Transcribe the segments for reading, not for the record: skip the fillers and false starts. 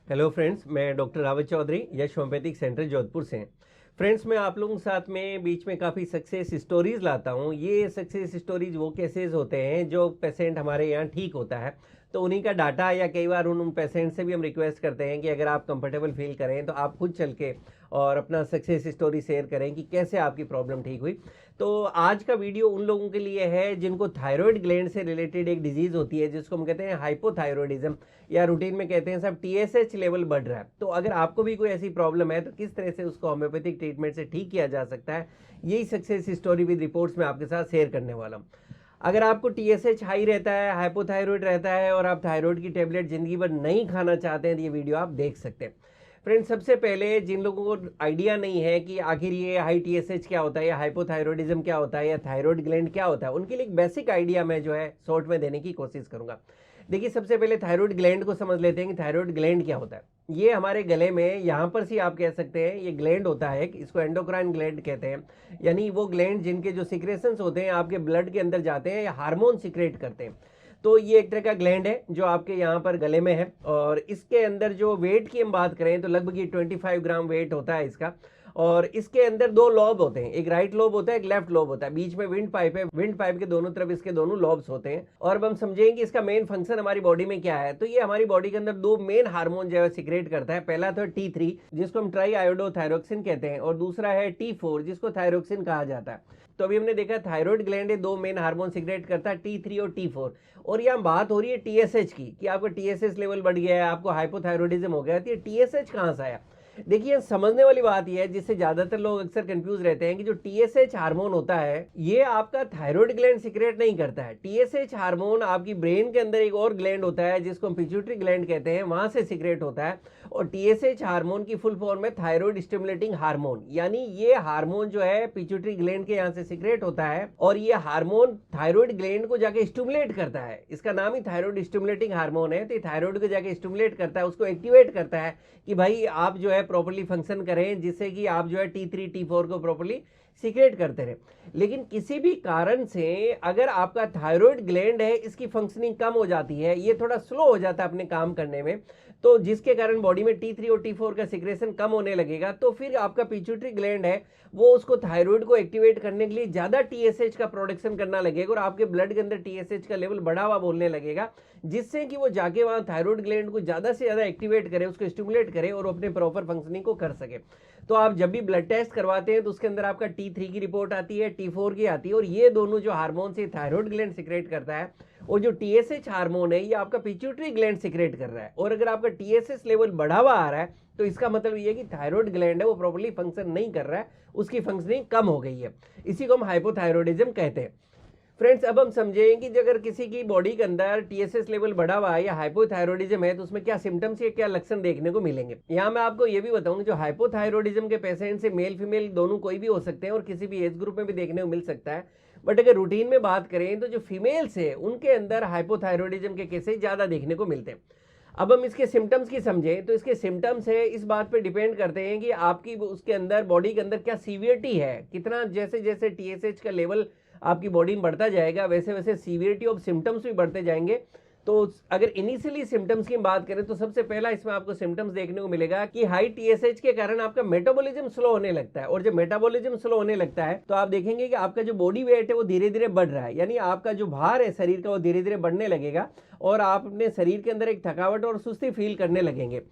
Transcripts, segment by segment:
Hello friends, मैं doctor Rawat Chaudhary यश homeopathic centre Jodhpur से। Friends, मैं आप लोगों के साथ में बीच में काफ़ी सक्सेस स्टोरीज़ लाता हूँ। ये सक्सेस स्टोरीज़ वो केसेस होते हैं जो पेशेंट हमारे यहाँ ठीक होता है, तो उन्हीं का डाटा या कई बार उन पेशेंट से भी हम रिक्वेस्ट करते हैं कि अगर आप कंफर्टेबल फील करें तो आप खुद चल के और अपना सक्सेस स्टोरी शेयर करें कि कैसे आपकी प्रॉब्लम ठीक हुई। तो आज का वीडियो उन लोगों के लिए है जिनको थायराइड ग्लैंड से रिलेटेड एक डिजीज़ होती है जिसको हम कहते हैं हाइपोथायरॉयडिज्म, या रूटीन में कहते हैं सब टीएसएच लेवल बढ़ रहा है। तो अगर आपको भी कोई ऐसी प्रॉब्लम है तो किस तरह से उसको होम्योपैथिक ट्रीटमेंट से ठीक किया जा सकता है, यही सक्सेस स्टोरी विद रिपोर्ट्स में आपके साथ शेयर करने वाला हूँ। अगर आपको टीएसएच हाई रहता है, हाइपोथायरॉयड रहता है और आप थायराइड की टेबलेट ज़िंदगी भर नहीं खाना चाहते हैं तो ये वीडियो आप देख सकते हैं। फ्रेंड्स, सबसे पहले जिन लोगों को आइडिया नहीं है कि आखिर ये हाई टीएसएच क्या होता है या हाइपोथायरॉयडिज्म क्या होता है या थायराइड ग्लैंड क्या होता है, उनके लिए एक बेसिक आइडिया मैं जो है शॉर्ट में देने की कोशिश करूंगा। देखिए, सबसे पहले थायराइड ग्लैंड को समझ लेते हैं कि थायराइड ग्लैंड क्या होता है। ये हमारे गले में यहाँ पर से आप कह सकते हैं ये ग्लैंड होता है, इसको एंडोक्राइन ग्लैंड कहते हैं। यानी वो ग्लैंड जिनके जो सिक्रेशंस होते हैं आपके ब्लड के अंदर जाते हैं या हार्मोन सिक्रेट करते हैं। तो ये एक तरह का ग्लैंड है जो आपके यहाँ पर गले में है, और इसके अंदर जो वेट की हम बात करें तो लगभग ये 25 ग्राम वेट होता है इसका। और इसके अंदर दो लॉब होते हैं, एक राइट लोब होता है, एक लेफ्ट लोब होता है, बीच में विंड पाइप है, विंड पाइप के दोनों तरफ इसके दोनों लॉब्स होते हैं। और अब हम समझेंगे कि इसका मेन फंक्शन हमारी बॉडी में क्या है। तो ये हमारी बॉडी के अंदर दो मेन हार्मोन जो है सिक्रेट करता है। पहला तो T3 जिसको हम ट्राई आयोडोथायरोक्सिन कहते हैं, और दूसरा है T4 जिसको थायरोक्सिन कहा जाता है। तो अभी हमने देखा थायराइड ग्लैंड दो मेन हार्मोन सिक्रेट करता है, T3 और T4। और यहाँ बात हो रही है टीएसएच की कि आपका टीएसएच लेवल बढ़ गया है, आपको हाइपोथायरॉयडिज्म हो गया है, तो ये टीएसएच कहाँ से आया। देखिए, समझने वाली बात यह है जिससे ज्यादातर लोग अक्सर कंफ्यूज रहते हैं कि जो टीएसएच हार्मोन होता है ये आपका थायराइड ग्लैंड सिक्रेट नहीं करता है। टीएसएच हार्मोन आपकी ब्रेन के अंदर एक और ग्लैंड होता है जिसको हम पिट्यूटरी ग्लैंड कहते हैं, वहां से सिक्रेट होता है। और टीएसएच हार्मोन की फुल फॉर्म है थायराइड स्टिमुलेटिंग हार्मोन। यानी ये हार्मोन जो है पिट्यूटरी ग्लैंड के यहाँ से सिक्रेट होता है और ये हार्मोन थायराइड ग्लैंड को जाके स्टिमुलेट करता है। इसका नाम ही थायराइड स्टिमुलेटिंग हार्मोन है। तो थायराइड को जाके स्टिमुलेट करता है, उसको एक्टिवेट करता है कि भाई आप जो है प्रॉपर्ली फंक्शन करें, जिससे कि आप जो है T3 T4 को प्रॉपर्ली सीक्रेट करते रहे। लेकिन किसी भी कारण से अगर आपका थायराइड ग्लैंड है इसकी फंक्शनिंग कम हो जाती है, ये थोड़ा स्लो हो जाता है अपने काम करने में, तो जिसके कारण बॉडी में T3 और T4 का सिक्रेशन कम होने लगेगा, तो फिर आपका पिट्यूटरी ग्लैंड है वो उसको थायराइड को एक्टिवेट करने के लिए ज्यादा टीएसएच का प्रोडक्शन करना लगेगा और आपके ब्लड के अंदर टीएसएच का लेवल बढ़ा हुआ बोलने लगेगा, जिससे कि वो जाके वहां थायराइड ग्लैंड को ज्यादा से ज्यादा एक्टिवेट करे, उसको स्टिमुलेट करे और अपने प्रॉपर फंक्शनिंग को कर सके। तो आप जब भी ब्लड टेस्ट करवाते हैं तो उसके अंदर आपका T3 की रिपोर्ट आती है, T4 की आती है, और ये दोनों जो हार्मोन से थायराइड ग्लैंड सिक्रेट करता है, और जो टीएसएच हार्मोन है ये आपका पिट्यूटरी ग्लैंड सिक्रेट कर रहा है। और अगर आपका टीएसएच लेवल बढ़ा हुआ आ रहा है तो इसका मतलब ये है कि थायराइड ग्लैंड है वो प्रॉपर्ली फंक्शन नहीं कर रहा है, उसकी फंक्शनिंग कम हो गई है। इसी को हम हाइपोथायरॉयडिज्म कहते हैं। फ्रेंड्स, अब हम समझें कि अगर किसी की बॉडी के अंदर टीएसएच लेवल बढ़ा हुआ है या हाइपोथायरॉयडिज्म है तो उसमें क्या सिम्टम्स या क्या लक्षण देखने को मिलेंगे। यहाँ मैं आपको ये भी बताऊंगा, जो हाइपोथायरॉयडिज्म के पेशेंट से मेल फीमेल दोनों कोई भी हो सकते हैं और किसी भी एज ग्रुप में भी देखने को मिल सकता है। बट अगर रूटीन में बात करें तो जो फीमेल्स है उनके अंदर हाइपोथायरॉयडिज्म के केसेस ज्यादा देखने को मिलते हैं। अब हम इसके सिम्टम्स की समझें तो इसके सिम्टम्स है इस बात पे डिपेंड करते हैं कि आपकी उसके अंदर बॉडी के अंदर क्या सीवियरिटी है, कितना जैसे जैसे टीएसएच का लेवल आपकी बॉडी में बढ़ता जाएगा वैसे वैसे सीवियरिटी ऑफ सिम्टम्स भी बढ़ते जाएंगे। तो अगर इनिशियली सिम्टम्स की बात करें तो सबसे पहला इसमें आपको सिम्टम्स देखने को मिलेगा कि हाई टीएसएच के कारण आपका मेटाबॉलिज्म स्लो होने लगता है। और जब मेटाबॉलिज्म स्लो होने लगता है तो आप देखेंगे कि आपका जो बॉडी वेट है वो धीरे धीरे बढ़ रहा है, यानी आपका जो भार है शरीर का वो धीरे धीरे बढ़ने लगेगा और आप अपने शरीर के अंदर एक थकावट और सुस्ती फील करने लगेंगे।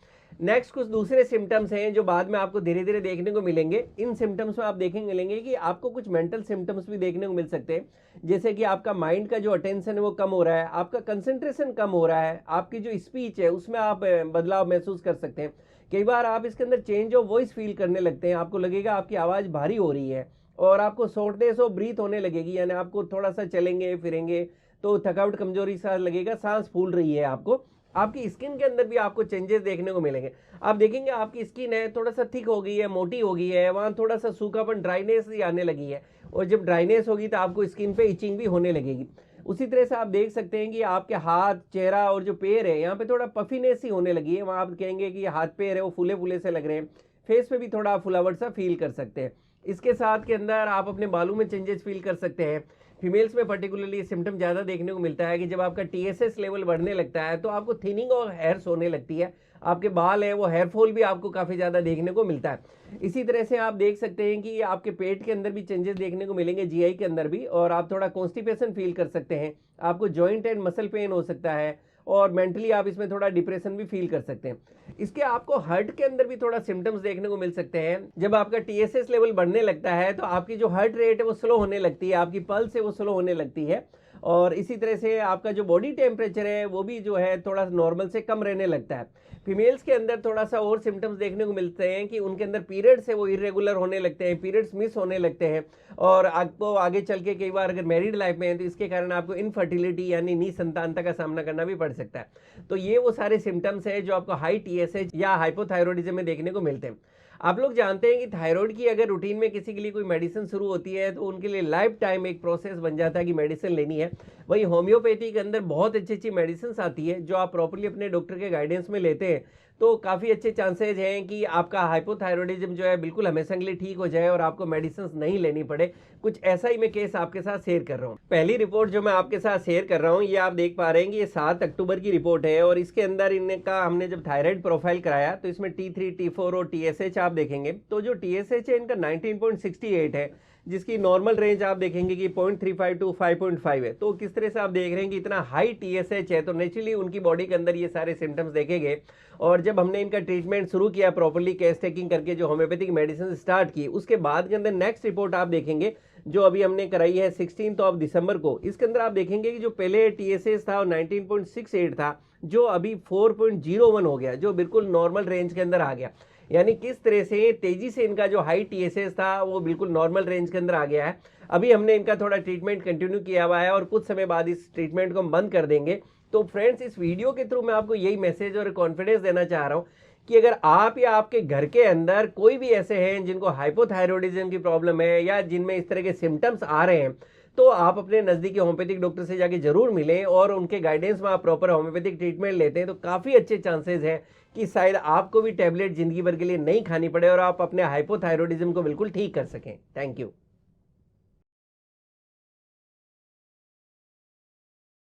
नेक्स्ट कुछ दूसरे सिम्टम्स हैं जो बाद में आपको धीरे धीरे देखने को मिलेंगे। इन सिम्टम्स में आप देखेंगे मिलेंगे कि आपको कुछ मेंटल सिम्टम्स भी देखने को मिल सकते हैं, जैसे कि आपका माइंड का जो अटेंशन है वो कम हो रहा है, आपका कंसंट्रेशन कम हो रहा है, आपकी जो स्पीच है उसमें आप बदलाव महसूस कर सकते हैं। कई बार आप इसके अंदर चेंज ऑफ वॉइस फील करने लगते हैं, आपको लगेगा आपकी आवाज़ भारी हो रही है और आपको शॉर्टनेस ऑफ ब्रीथ होने लगेगी, यानी आपको थोड़ा सा चलेंगे फिरेंगे तो थकावट कमजोरी सा लगेगा, सांस फूल रही है आपको। आपकी स्किन के अंदर भी आपको चेंजेस देखने को मिलेंगे। आप देखेंगे आपकी स्किन है थोड़ा सा थिक हो गई है, मोटी हो गई है, वहाँ थोड़ा सा सूखापन ड्राइनेस ही आने लगी है, और जब ड्राइनेस होगी तो आपको स्किन पे इचिंग भी होने लगेगी। उसी तरह से आप देख सकते हैं कि आपके हाथ, चेहरा और जो पैर है यहाँ पे थोड़ा पफीनेस ही होने लगी है, वहाँ आप कहेंगे कि हाथ पैर है वो फूले फूले से लग रहे हैं, फेस पे भी थोड़ा फुलावट सा फील कर सकते हैं। इसके साथ के अंदर आप अपने बालों में चेंजेस फील कर सकते हैं, फीमेल्स में पर्टिकुलरली सिम्टम ज़्यादा देखने को मिलता है कि जब आपका TSH लेवल बढ़ने लगता है तो आपको थिनिंग और हेयर्स होने लगती है, आपके बाल हैं वो हेयर फॉल भी आपको काफ़ी ज़्यादा देखने को मिलता है। इसी तरह से आप देख सकते हैं कि आपके पेट के अंदर भी चेंजेस देखने को मिलेंगे, जीआई के अंदर भी, और आप थोड़ा कॉन्स्टिपेशन फील कर सकते हैं, आपको जॉइंट एंड मसल पेन हो सकता है, और मेंटली आप इसमें थोड़ा डिप्रेशन भी फील कर सकते हैं। इसके आपको हार्ट के अंदर भी थोड़ा सिम्टम्स देखने को मिल सकते हैं। जब आपका TSH लेवल बढ़ने लगता है तो आपकी जो हार्ट रेट है वो स्लो होने लगती है, आपकी पल्स है वो स्लो होने लगती है, और इसी तरह से आपका जो बॉडी टेम्परेचर है वो भी जो है थोड़ा नॉर्मल से कम रहने लगता है। फीमेल्स के अंदर थोड़ा सा और सिम्टम्स देखने को मिलते हैं कि उनके अंदर पीरियड्स है वो इरेगुलर होने लगते हैं, पीरियड्स मिस होने लगते हैं, और आपको आगे चल के कई बार अगर मैरिड लाइफ में है तो इसके कारण आपको इनफर्टिलिटी यानी निसंतानता का सामना करना भी पड़ सकता है। तो ये वो सारे सिम्टम्स है जो आपको हाई TSH या हाइपोथायरॉयडिज्म में देखने को मिलते हैं। आप लोग जानते हैं कि थायराइड की अगर रूटीन में किसी के लिए कोई मेडिसिन शुरू होती है तो उनके लिए लाइफ टाइम एक प्रोसेस बन जाता है कि मेडिसिन लेनी है। वही होम्योपैथी के अंदर बहुत अच्छी अच्छी मेडिसिन आती है जो आप प्रॉपर्ली अपने डॉक्टर के गाइडेंस में लेते हैं तो काफ़ी अच्छे चांसेज हैं कि आपका हाइपोथायरॉयडिज्म जो है बिल्कुल हमेशा के लिए ठीक हो जाए और आपको मेडिसिन नहीं लेनी पड़े। कुछ ऐसा ही मैं केस आपके साथ शेयर कर रहा हूँ। पहली रिपोर्ट जो मैं आपके साथ शेयर कर रहा हूँ ये आप देख पा रहे हैं कि ये 7 अक्टूबर की रिपोर्ट है, और इसके अंदर इनका हमने जब थायराइड प्रोफाइल कराया तो इसमें T3, T4 और TSH आप देखेंगे तो जो TSH है इनका 19.68 है, जिसकी नॉर्मल रेंज आप देखेंगे कि 0.35 टू 5.5 है। तो किस तरह से आप देख रहे हैं कि इतना हाई TSH है तो नेचुरली उनकी बॉडी के अंदर ये सारे सिम्टम्स देखेंगे। और जब हमने इनका ट्रीटमेंट शुरू किया प्रॉपर्ली केस टेकिंग करके जो होम्योपैथिक मेडिसिन स्टार्ट की, उसके बाद के अंदर नेक्स्ट रिपोर्ट आप देखेंगे जो अभी हमने कराई है 16 दिसंबर को। इसके अंदर आप देखेंगे कि जो पहले TSH था वो 19.68 था, जो अभी 4.01 हो गया, जो बिल्कुल नॉर्मल रेंज के अंदर आ गया। यानी किस तरह से तेजी से इनका जो हाई TSH था वो बिल्कुल नॉर्मल रेंज के अंदर आ गया है। अभी हमने इनका थोड़ा ट्रीटमेंट कंटिन्यू किया हुआ है और कुछ समय बाद इस ट्रीटमेंट को हम बंद कर देंगे। तो फ्रेंड्स, इस वीडियो के थ्रू मैं आपको यही मैसेज और कॉन्फिडेंस देना चाह रहा हूँ कि अगर आप या आपके घर के अंदर कोई भी ऐसे हैं जिनको हाइपोथायरॉयडिज्म की प्रॉब्लम है या जिनमें इस तरह के सिम्टम्स आ रहे हैं, तो आप अपने नज़दीकी होम्योपैथिक डॉक्टर से जाके जरूर मिलें और उनके गाइडेंस में आप प्रॉपर होम्योपैथिक ट्रीटमेंट लेते हैं तो काफ़ी अच्छे चांसेस हैं कि शायद आपको भी टैबलेट जिंदगी भर के लिए नहीं खानी पड़े और आप अपने हाइपोथायरॉयडिज्म को बिल्कुल ठीक कर सकें। Thank you.